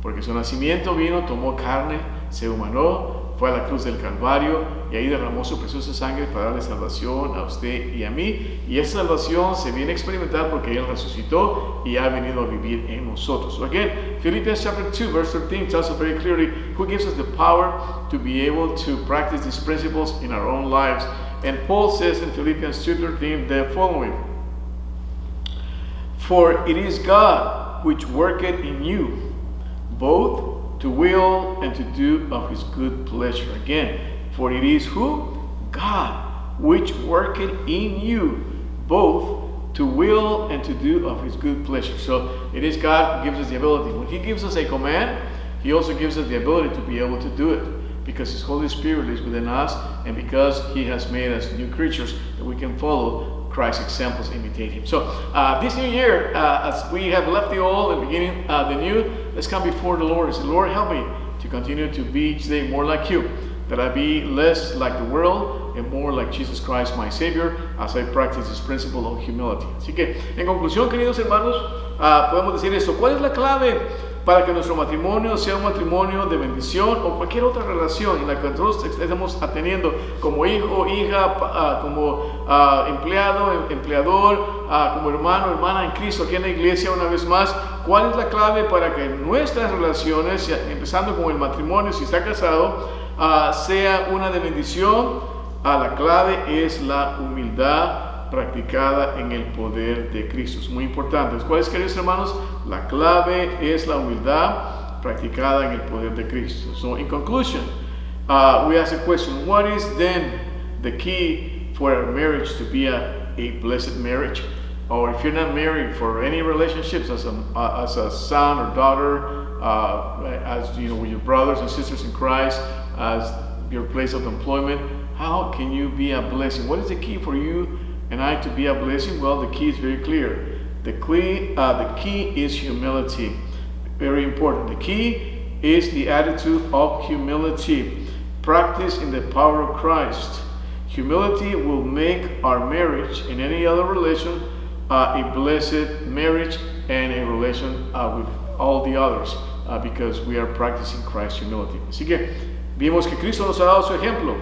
porque su nacimiento vino, tomó carne, se humanó, fue a la cruz del Calvario y ahí derramó su preciosa sangre para darle salvación a usted y a mí. Y esa salvación se viene a experimentar porque Él resucitó y ha venido a vivir en nosotros. So again, Philippians chapter 2 verse 13 tells us very clearly who gives us the power to be able to practice these principles in our own lives. And Paul says in Philippians 2:13 the following: for it is God which worketh in you, both to will and to do of his good pleasure. Again, for it is who? God, which worketh in you, both to will and to do of his good pleasure. So it is God who gives us the ability. When he gives us a command, he also gives us the ability to be able to do it, because his Holy Spirit is within us, and because he has made us new creatures that we can follow Christ's examples, imitate him. So this new year, as we have left the old and beginning the new, let's come before the Lord and say: Lord, help me to continue to be each day more like you, that I be less like the world and more like Jesus Christ, my Savior, as I practice this principle of humility. Así que, en conclusión, queridos hermanos, podemos decir esto: ¿cuál es la clave para que nuestro matrimonio sea un matrimonio de bendición, o cualquier otra relación en la que nosotros estemos teniendo como hijo, hija, como empleado, empleador, como hermano, hermana en Cristo aquí en la iglesia? Una vez más, ¿cuál es la clave para que nuestras relaciones, empezando con el matrimonio, si está casado, sea una de bendición? La clave es la humildad practicada en el poder de Cristo. Es muy importante. ¿Cuál es, queridos hermanos? La clave es la humildad practicada en el poder de Cristo. So, in conclusion, we ask a question: what is then the key for a marriage to be a blessed marriage? Or if you're not married, for any relationships as a son or daughter, as you know, with your brothers and sisters in Christ, as your place of employment, how can you be a blessing? What is the key for you and I to be a blessing? Well, the key is very clear. The key is humility. Very important. The key is the attitude of humility. Practice in the power of Christ. Humility will make our marriage and any other relation a blessed marriage and a relation with all the others, because we are practicing Christ's humility. Así que vimos que Cristo nos ha dado su ejemplo.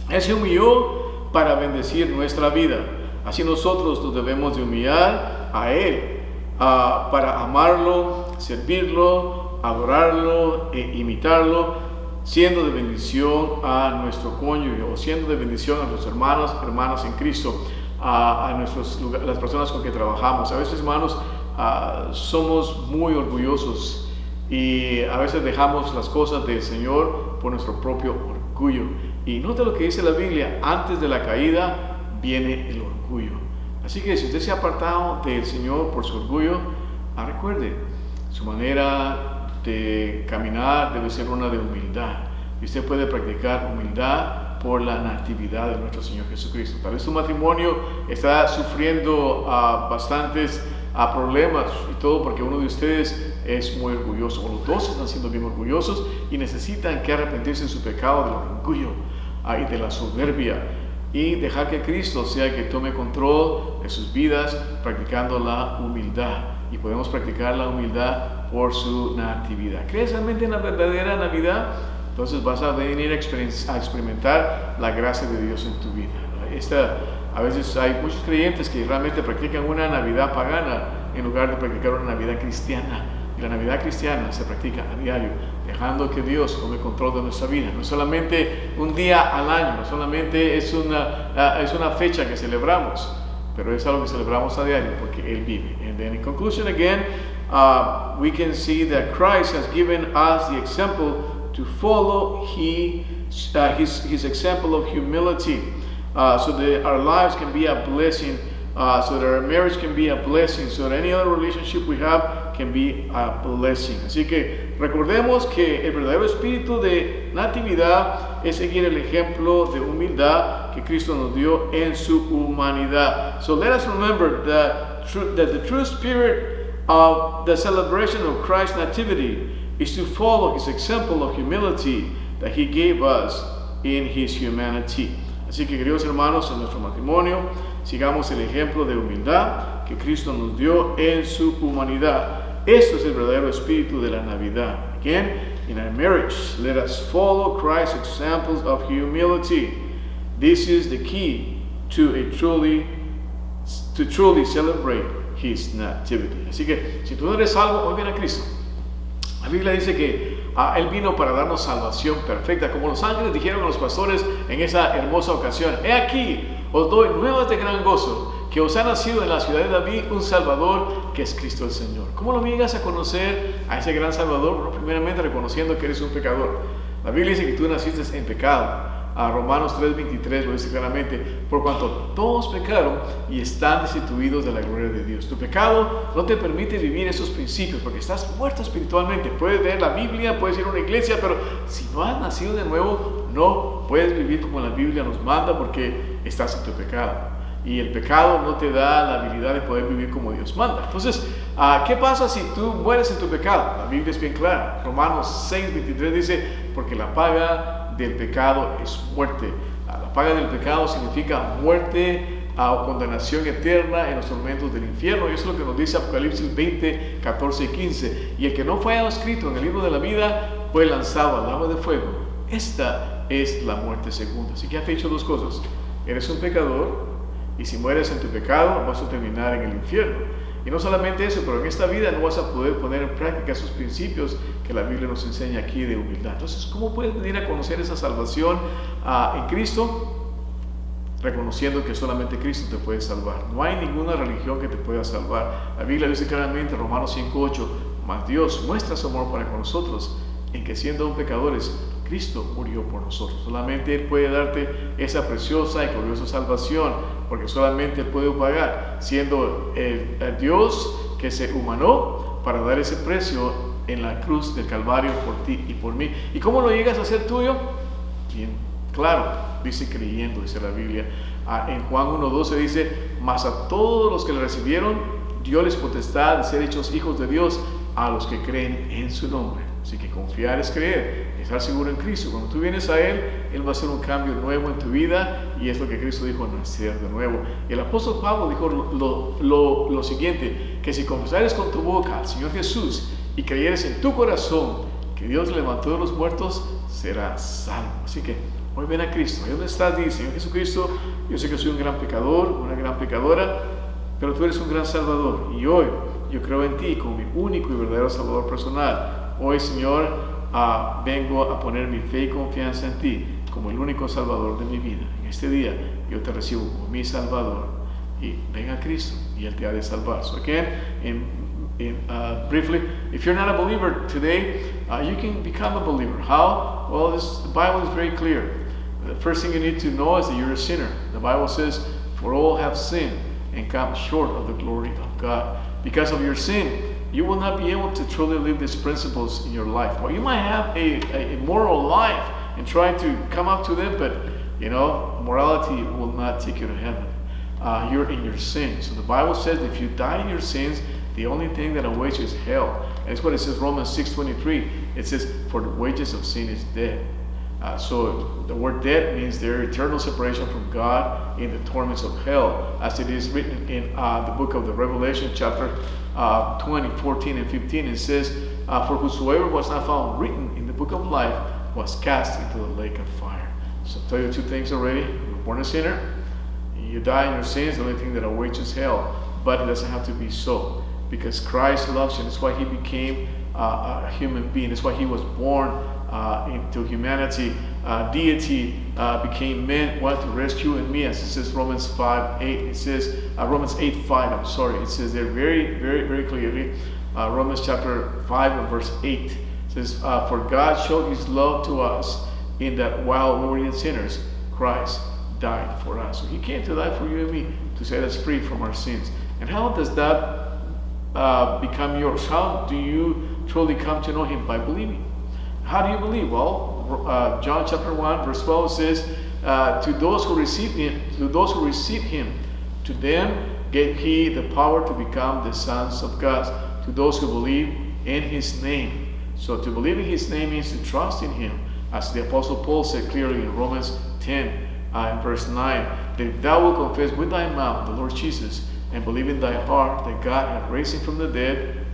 Él se humilló para bendecir nuestra vida. Así nosotros nos debemos de humillar a Él para amarlo, servirlo, adorarlo e imitarlo, siendo de bendición a nuestro cónyuge o siendo de bendición a nuestros hermanas en Cristo, a las personas con que trabajamos. A veces, hermanos, somos muy orgullosos y a veces dejamos las cosas del Señor por nuestro propio orgullo. Y nota lo que dice la Biblia: antes de la caída viene el orgullo. Así que si usted se ha apartado del Señor por su orgullo, recuerde, su manera de caminar debe ser una de humildad. Y usted puede practicar humildad por la natividad de nuestro Señor Jesucristo. Tal vez su matrimonio está sufriendo bastantes problemas, y todo porque uno de ustedes es muy orgulloso, o los dos están siendo bien orgullosos y necesitan que arrepentirse de su pecado, del orgullo y de la soberbia, y dejar que Cristo sea el que tome control de sus vidas, practicando la humildad. Y podemos practicar la humildad por su natividad. ¿Crees realmente en la verdadera Navidad? Entonces vas a venir a experimentar la gracia de Dios en tu vida. A veces hay muchos creyentes que realmente practican una Navidad pagana en lugar de practicar una Navidad cristiana. Y la Navidad cristiana se practica a diario, dejando que Dios tome control de nuestra vida. No es solamente un día al año, no solamente es una fecha que celebramos, pero es algo que celebramos a diario porque Él vive. And then in conclusion again, we can see that Christ has given us the example to follow. His example of humility, so that our lives can be a blessing, so that our marriage can be a blessing, so that any other relationship we have can be a blessing. Así que recordemos que el verdadero espíritu de natividad es seguir el ejemplo de humildad que Cristo nos dio en su humanidad. So let us remember that the true spirit of the celebration of Christ's nativity is to follow His example of humility that He gave us in His humanity. Así que, queridos hermanos, en nuestro matrimonio sigamos el ejemplo de humildad que Cristo nos dio en su humanidad. Esto es el verdadero espíritu de la Navidad. Again, in our marriage, let us follow Christ's examples of humility. This is the key to truly celebrate His nativity. Así que, si tú no eres salvo, hoy ven a Cristo. La Biblia dice que Él vino para darnos salvación perfecta, como los ángeles dijeron a los pastores en esa hermosa ocasión: he aquí, os doy nuevas de gran gozo, que os ha nacido en la ciudad de David un Salvador, que es Cristo el Señor. ¿Cómo lo llegas a conocer a ese gran Salvador? Bueno, primeramente reconociendo que eres un pecador. La Biblia dice que tú naciste en pecado. Romanos 3:23 lo dice claramente: por cuanto todos pecaron y están destituidos de la gloria de Dios. Tu pecado no te permite vivir esos principios porque estás muerto espiritualmente. Puedes leer la Biblia, puedes ir a una iglesia, pero si no has nacido de nuevo, no puedes vivir como la Biblia nos manda porque estás en tu pecado. Y el pecado no te da la habilidad de poder vivir como Dios manda. Entonces, ¿qué pasa si tú mueres en tu pecado? La Biblia es bien clara. Romanos 6:23 dice: porque la paga del pecado es muerte. La paga del pecado significa muerte o condenación eterna en los tormentos del infierno. Y eso es lo que nos dice Apocalipsis 20, 14 y 15. Y el que no fue escrito en el libro de la vida fue lanzado al lago de fuego. Esta es la muerte segunda. Así que ya te he dicho dos cosas: eres un pecador, y si mueres en tu pecado vas a terminar en el infierno. Y no solamente eso, pero en esta vida no vas a poder poner en práctica esos principios que la Biblia nos enseña aquí de humildad. Entonces, ¿cómo puedes venir a conocer esa salvación en Cristo? Reconociendo que solamente Cristo te puede salvar. No hay ninguna religión que te pueda salvar. La Biblia dice claramente, Romanos 5:8, mas Dios muestra su amor para con nosotros, en que siendo aún pecadores, Cristo murió por nosotros. Solamente Él puede darte esa preciosa y gloriosa salvación, porque solamente Él puede pagar, siendo el Dios que se humanó para dar ese precio en la cruz del Calvario por ti y por mí. ¿Y cómo lo llegas a hacer tuyo? Bien, claro, dice creyendo, dice la Biblia. En Juan 1:12 dice: mas a todos los que le recibieron, dio les potestad de ser hechos hijos de Dios, a los que creen en su nombre. Así que confiar es creer, estar seguro en Cristo. Cuando tú vienes a Él, Él va a hacer un cambio nuevo en tu vida, y es lo que Cristo dijo: nacer de nuevo. Y el apóstol Pablo dijo lo siguiente: que si confesares con tu boca al Señor Jesús y creyeres en tu corazón que Dios le levantó de los muertos, será salvo. Así que hoy ven a Cristo. Ahí donde estás, dice: Señor Jesucristo, yo sé que soy un gran pecador, una gran pecadora, pero tú eres un gran Salvador. Y hoy yo creo en ti como mi único y verdadero Salvador personal. Hoy, Señor, vengo a poner mi fe y confianza en ti como el único Salvador de mi vida. En este día yo te recibo como mi Salvador. Y ven a Cristo y Él te ha de salvar. So again, briefly, if you're not a believer today, you can become a believer. How? Well, the Bible is very clear. The first thing you need to know is that you're a sinner. The Bible says, for all have sinned and come short of the glory of God. Because of your sin, you will not be able to truly live these principles in your life. Well, you might have a moral life and try to come up to them, but morality will not take you to heaven. You're in your sin. So the Bible says if you die in your sins, the only thing that awaits you is hell. And it's what it says, Romans 6:23. It says, for the wages of sin is death. So the word death means their eternal separation from God in the torments of hell, as it is written in the book of the Revelation, chapter 20, 14 and 15. It says, for whosoever was not found written in the book of life was cast into the lake of fire. So I'll tell you two things already. You're born a sinner. You die in your sins. The only thing that awaits is hell. But it doesn't have to be so, because Christ loves you. That's why He became a human being. That's why He was born into humanity. Deity became man, wanted to rescue and me, as it says Romans 5:8. It says Romans 8:5. I'm sorry. It says there very, very, very clearly. Romans chapter 5 and verse 8. It says, for God showed His love to us in that while we were yet sinners, Christ died for us. So He came to die for you and me, to set us free from our sins. And how does that become yours? How do you truly come to know Him? By believing. How do you believe? Well, John chapter 1 verse 12 says, to those who receive Him, to them gave He the power to become the sons of God, to those who believe in His name. So to believe in His name means to trust in Him, as the Apostle Paul said clearly in Romans 10 in verse 9, that if thou wilt confess with thy mouth the Lord Jesus, and believe in thy heart that God hath raised Him from the dead,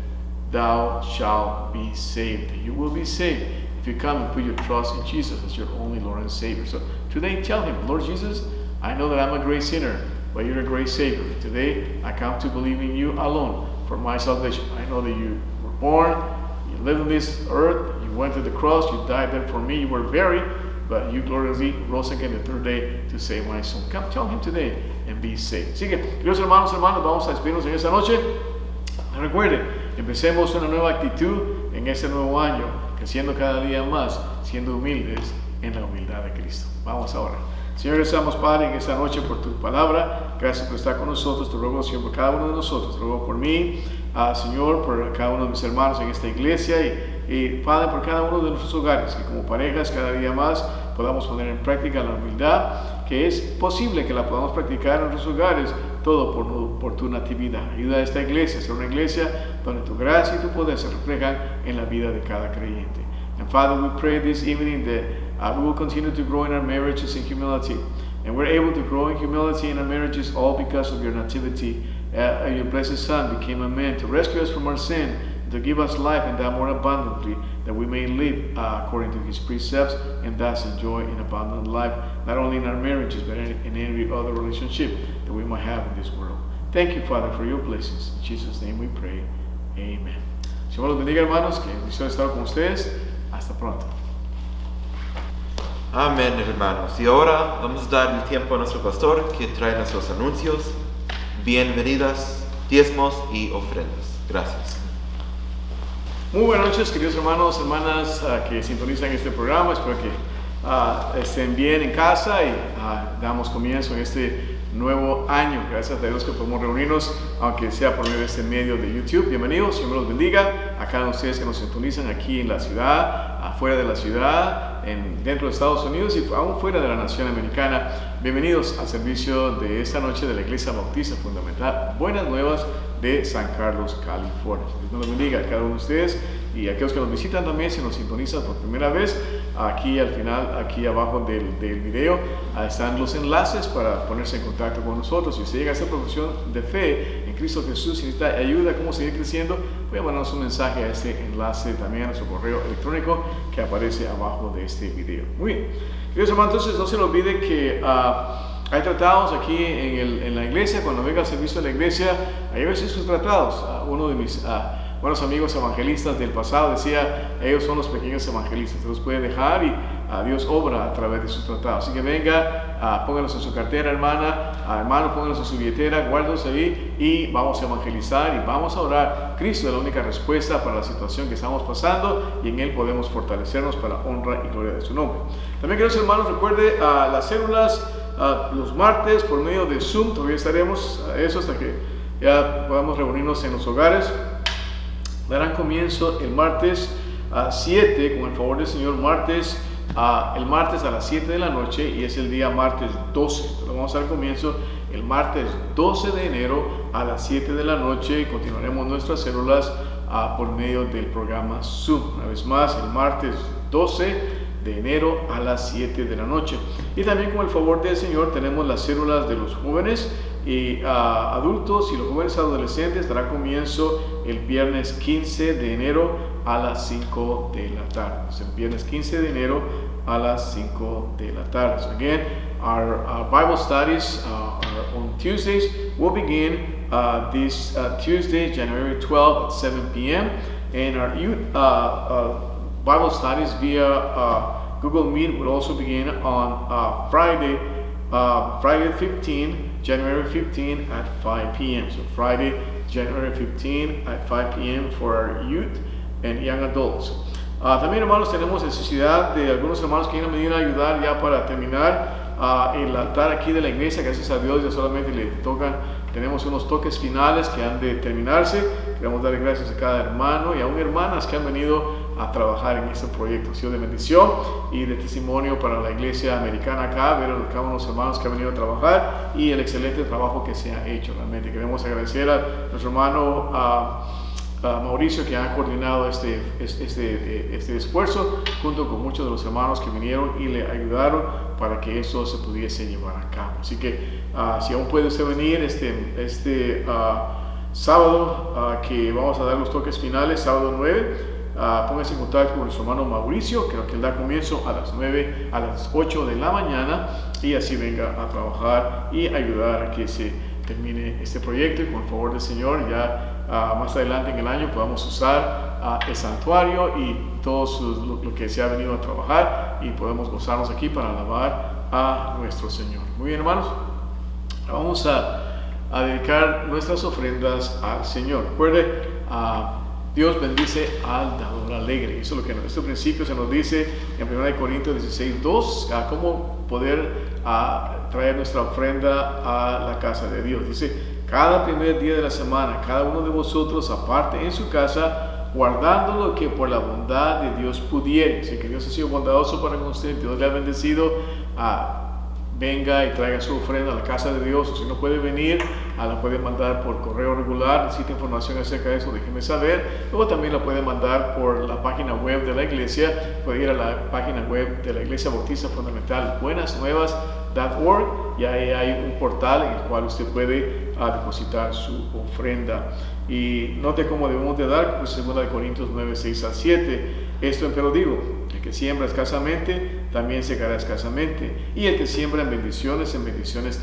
thou shalt be saved. You will be saved if you come and put your trust in Jesus as your only Lord and Savior. So today tell Him, Lord Jesus, I know that I'm a great sinner, but you're a great Savior. Today I come to believe in you alone for my salvation. I know that you were born, you lived on this earth, you went to the cross, you died there for me, you were buried, but you gloriously rose again the third day to save my soul. Come tell Him today and be saved. Así que, queridos hermanos, vamos a despedirnos en esta noche. Recuerden, empecemos una nueva actitud en este nuevo año, creciendo cada día más, siendo humildes en la humildad de Cristo. Vamos ahora. Señor, estamos, Padre, en esta noche por tu palabra. Gracias por estar con nosotros. Te ruego, Señor, por cada uno de nosotros. Te ruego por mí, Señor, por cada uno de mis hermanos en esta iglesia y Padre, por cada uno de nuestros hogares, que como parejas cada día más podamos poner en práctica la humildad, que es posible que la podamos practicar en nuestros hogares, todo por tu natividad. Ayuda a esta iglesia a ser una iglesia donde tu gracia y tu poder se reflejan en la vida de cada creyente. And Father, we pray this evening that we will continue to grow in our marriages in humility. And we're able to grow in humility in our marriages all because of your nativity. Your blessed Son became a man to rescue us from our sin, to give us life and that more abundantly, that we may live according to His precepts and thus enjoy an abundant life, not only in our marriages, but in every other relationship that we might have in this world. Thank you, Father, for your blessings. In Jesus' name we pray. Amen. Señor los bendiga, hermanos, que bendición estar con ustedes. Hasta pronto. Amén, hermanos. Y ahora vamos a dar el tiempo a nuestro pastor que trae nuestros anuncios, bienvenidas, diezmos y ofrendas. Gracias. Muy buenas noches, queridos hermanos, hermanas que sintonizan este programa. Espero que estén bien en casa y damos comienzo en este nuevo año. Gracias a Dios que podemos reunirnos, aunque sea por medio de este medio de YouTube. Bienvenidos, Señor los bendiga a cada uno de ustedes que nos sintonizan aquí en la ciudad, afuera de la ciudad, dentro de Estados Unidos y aún fuera de la nación americana. Bienvenidos al servicio de esta noche de la Iglesia Bautista Fundamental Buenas Nuevas de San Carlos, California. Dios los bendiga a cada uno de ustedes y a aquellos que nos visitan también, si nos sintonizan por primera vez. Aquí al final, aquí abajo del video, están los enlaces para ponerse en contacto con nosotros. Si usted llega a esta profesión de fe en Cristo Jesús. Si necesita ayuda, cómo seguir creciendo, voy a mandarnos un mensaje a este enlace, también a nuestro correo electrónico que aparece abajo de este video. Muy bien, queridos hermanos, entonces no se le olvide que hay tratados aquí en la iglesia. Cuando venga al servicio de la iglesia, hay a veces sus tratados. Uno de mis buenos amigos evangelistas del pasado decía, ellos son los pequeños evangelistas, se los puede dejar y Dios obra a través de sus tratados. Así que venga, póngalos en su cartera, hermano, póngalos en su billetera, guárdalos ahí y vamos a evangelizar y vamos a orar. Cristo es la única respuesta para la situación que estamos pasando y en Él podemos fortalecernos para honra y gloria de su nombre. También, queridos hermanos, recuerde las células los martes por medio de Zoom. Todavía estaremos eso hasta que ya podamos reunirnos en los hogares. Darán comienzo el martes 7, con el favor del Señor, el martes a las 7 de la noche, y es el día martes 12. Pero vamos a dar comienzo el martes 12 de enero a las 7 de la noche y continuaremos nuestras células por medio del programa Zoom. Una vez más, el martes 12 de enero a las 7 de la noche. Y también con el favor del Señor tenemos las células de los jóvenes y adultos, y los jóvenes adolescentes dará comienzo el viernes 15 de enero a las 5 de la tarde. El viernes 15 de enero a las 5 de la tarde. So again, our Bible studies are on Tuesdays. We'll begin this Tuesday, January 12 at 7 p.m. And our youth Bible studies via Google Meet will also begin on Friday 15, January 15 at 5 p.m. So Friday, January 15 at 5 p.m. for our youth and young adults. También, hermanos, tenemos necesidad de algunos hermanos que quieran venir a ayudar ya para terminar el altar aquí de la iglesia. Gracias a Dios ya solamente tenemos unos toques finales que han de terminarse. Queremos darle gracias a cada hermano y aún hermanas que han venido a trabajar en este proyecto. Ha sido de bendición y de testimonio para la iglesia americana acá, ver a cada uno de los hermanos que han venido a trabajar y el excelente trabajo que se ha hecho. Realmente queremos agradecer a nuestro hermano Mauricio, que ha coordinado este esfuerzo junto con muchos de los hermanos que vinieron y le ayudaron para que eso se pudiese llevar a cabo. Así que si aún puede usted venir este sábado, que vamos a dar los toques finales, sábado 9, póngase en contacto con nuestro hermano Mauricio, que él da comienzo a las 8 de la mañana, y así venga a trabajar y ayudar a que se termine este proyecto, y con el favor del Señor ya más adelante en el año podamos usar el santuario y todo lo que se ha venido a trabajar, y podemos gozarnos aquí para alabar a nuestro Señor. Muy bien, hermanos, vamos a dedicar nuestras ofrendas al Señor. Recuerde, Dios bendice al dador alegre. Eso es lo que en este principio se nos dice en 1 Corintios 16:2, cómo poder traer nuestra ofrenda a la casa de Dios. Dice: cada primer día de la semana, cada uno de vosotros aparte en su casa, guardando lo que por la bondad de Dios pudiere. Así que Dios ha sido bondadoso para con usted, Dios le ha bendecido. Venga y traiga su ofrenda a la casa de Dios, o si no puede venir, la puede mandar por correo regular. Necesita información acerca de eso, déjeme saber. Luego también la puede mandar por la página web de la iglesia. Puede ir a la página web de la Iglesia Bautista Fundamental, buenasnuevas.org, y ahí hay un portal en el cual usted puede depositar su ofrenda. Y note cómo debemos de dar, pues 2 Corintios 9:6-7. Esto empero digo: el que siembra escasamente, también segará escasamente, y el que siembra en bendiciones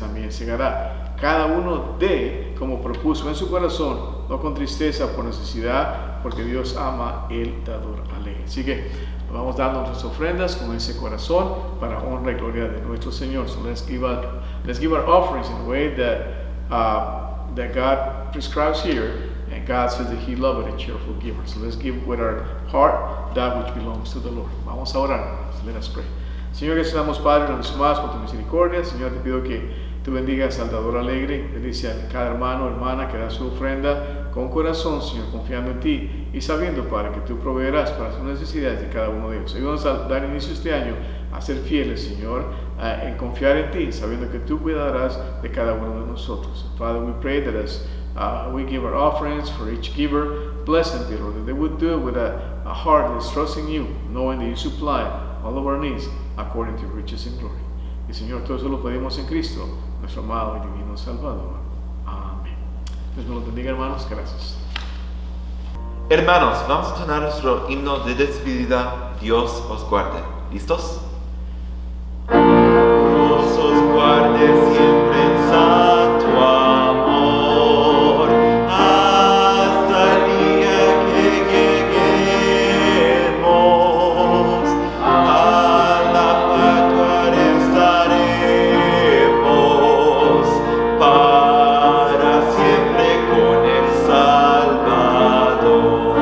también segará. Cada uno dé como propuso en su corazón, no con tristeza por necesidad, porque Dios ama el dador alegre. Así que vamos dando nuestras ofrendas con ese corazón para honra y gloria de nuestro Señor. So let's give our offerings in a way that God prescribes here. And God says that He loveth a cheerful giver. So let's give with our heart that which belongs to the Lord. Vamos a orar. Let us pray. Señor, gracias damos, Padre, una vez más por tu misericordia. Señor, te pido que tú bendigas al dador alegre. Bendice a cada hermano o hermana que da su ofrenda con corazón, Señor, confiando en ti y sabiendo, Padre, que tú proveerás para las necesidades de cada uno de ellos. Ayúdanos a dar inicio este año a ser fieles, Señor, en confiar en ti, sabiendo que tú cuidarás de cada uno de nosotros. Father, we pray that as we give our offerings for each giver, bless them, dear Lord, that they would do it with a heart that is trusting you, knowing that you supply all of our needs according to your riches and glory. Y Señor, todo eso lo pedimos en Cristo, nuestro amado y divino Salvador. Amén. Dios me lo bendiga, hermanos. Gracias. Hermanos, vamos a tonar nuestro himno de despedida. Dios os guarde. ¿Listos? Dios os guarde siempre en santo amor, hasta el día que lleguemos a la pactua estaremos para siempre con el Salvador.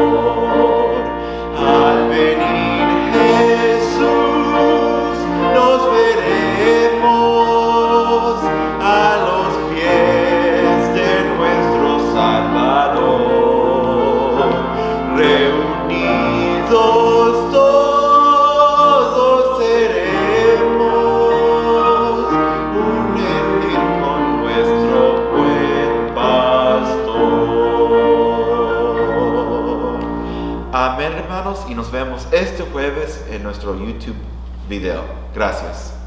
Al venir Jesús nos veremos a los pies de nuestro Salvador. Reunidos todos seremos, unir con nuestro buen pastor. Amén, hermanos, y nos vemos este jueves en nuestro YouTube video. Gracias.